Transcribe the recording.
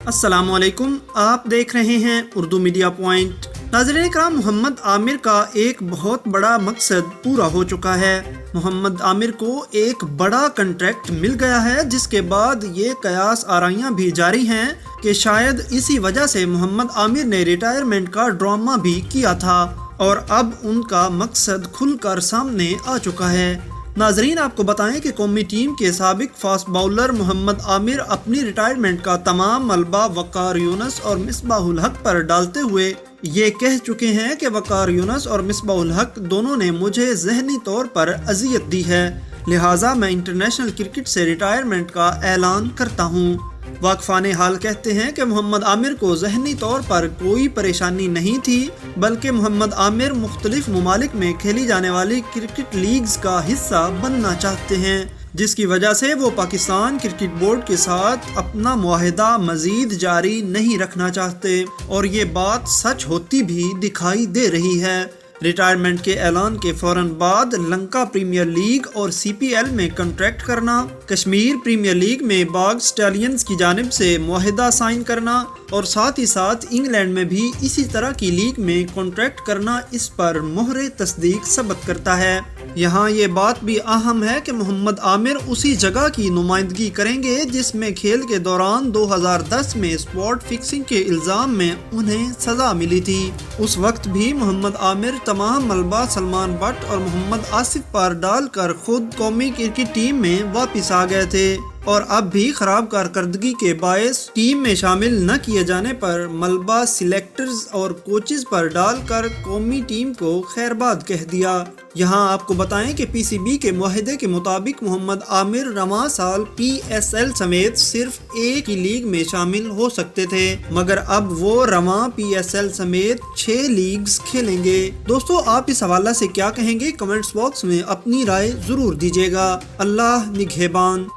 अस्सलाम वालेकुम, आप देख रहे हैं उर्दू मीडिया पॉइंट। नाज़रीन इकराम, मोहम्मद आमिर का एक बहुत बड़ा मकसद पूरा हो चुका है। मोहम्मद आमिर को एक बड़ा कंट्रैक्ट मिल गया है, जिसके बाद ये कयास आराइयाँ भी जारी हैं कि शायद इसी वजह से मोहम्मद आमिर ने रिटायरमेंट का ड्रामा भी किया था और अब उनका मकसद खुलकर सामने आ चुका है। नाजरीन, आपको बताएं कि कौमी टीम के साबिक फास्ट बाउलर मोहम्मद आमिर अपनी रिटायरमेंट का तमाम मलबा वकार यूनुस और मिसबाहुल हक पर डालते हुए ये कह चुके हैं कि वकार यूनुस और मिसबाहुल हक दोनों ने मुझे ज़हनी तौर पर अजियत दी है, लिहाजा मैं इंटरनेशनल क्रिकेट से रिटायरमेंट का ऐलान करता हूँ। वाकफान हाल कहते हैं कि मोहम्मद आमिर को ज़हनी तौर पर कोई परेशानी नहीं थी, बल्कि मोहम्मद आमिर मुख्तलिफ ममालिक में खेली जाने वाली क्रिकेट लीग्स का हिस्सा बनना चाहते हैं, जिसकी वजह से वो पाकिस्तान क्रिकेट बोर्ड के साथ अपना मुआहिदा मज़ीद जारी नहीं रखना चाहते, और ये बात सच होती भी दिखाई दे रही है। रिटायरमेंट के ऐलान के फौरन बाद लंका प्रीमियर लीग और CPL में कॉन्ट्रैक्ट करना, कश्मीर प्रीमियर लीग में बाग स्टैलियंस की जानिब से मुआहिदा साइन करना और साथ ही साथ इंग्लैंड में भी इसी तरह की लीग में कॉन्ट्रैक्ट करना इस पर मोहरे तस्दीक सबत करता है। यहाँ ये बात भी अहम है कि मोहम्मद आमिर उसी जगह की नुमाइंदगी करेंगे जिसमें खेल के दौरान 2010 में स्पॉट फिक्सिंग के इल्ज़ाम में उन्हें सज़ा मिली थी। उस वक्त भी मोहम्मद आमिर तमाम मलबा सलमान बट और मोहम्मद आसिफ पर डालकर खुद कौमी क्रिकेट टीम में वापस आ गए थे, और अब भी खराब कारकर्दगी के बायस टीम में शामिल न किए जाने पर मलबा सिलेक्टर्स और कोचेस पर डालकर कौमी टीम को खैरबाद कह दिया। यहाँ आपको बताएं कि PCB के मुआहदे के मुताबिक मोहम्मद आमिर रवां साल PSL समेत सिर्फ एक ही लीग में शामिल हो सकते थे, मगर अब वो रवां PSL समेत 6 लीग्स खेलेंगे। दोस्तों, आप इस हवाला से क्या कहेंगे? कमेंट्स बॉक्स में अपनी राय जरूर दीजिएगा। अल्लाह निगहबान।